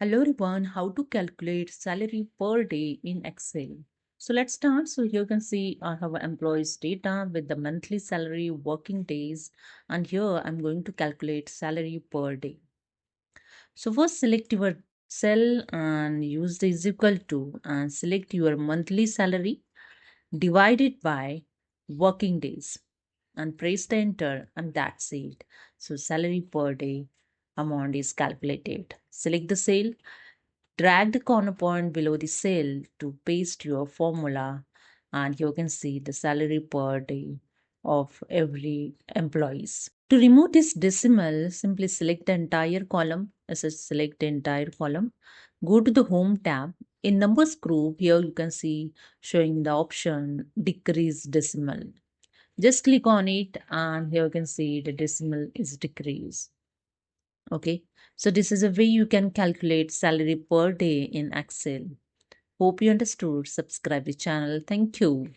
Hello everyone, how to calculate salary per day in Excel. So let's start. So here you can see I have employees data with the monthly salary, working days, and here I'm going to calculate salary per day. So first select your cell and use the is equal to and select your monthly salary divided by working days and press the enter and that's it. So salary per day amount is calculated. Select the cell. Drag the corner point below the cell to paste your formula and you can see the salary per day of every employees. To remove this decimal, simply select the entire column. As I select the entire column, go to the home tab. In numbers group, here you can see showing the option decrease decimal. Just click on it and here you can see the decimal is decreased. Okay, so this is a way you can calculate salary per day in Excel. Hope you understood. Subscribe the channel. Thank you.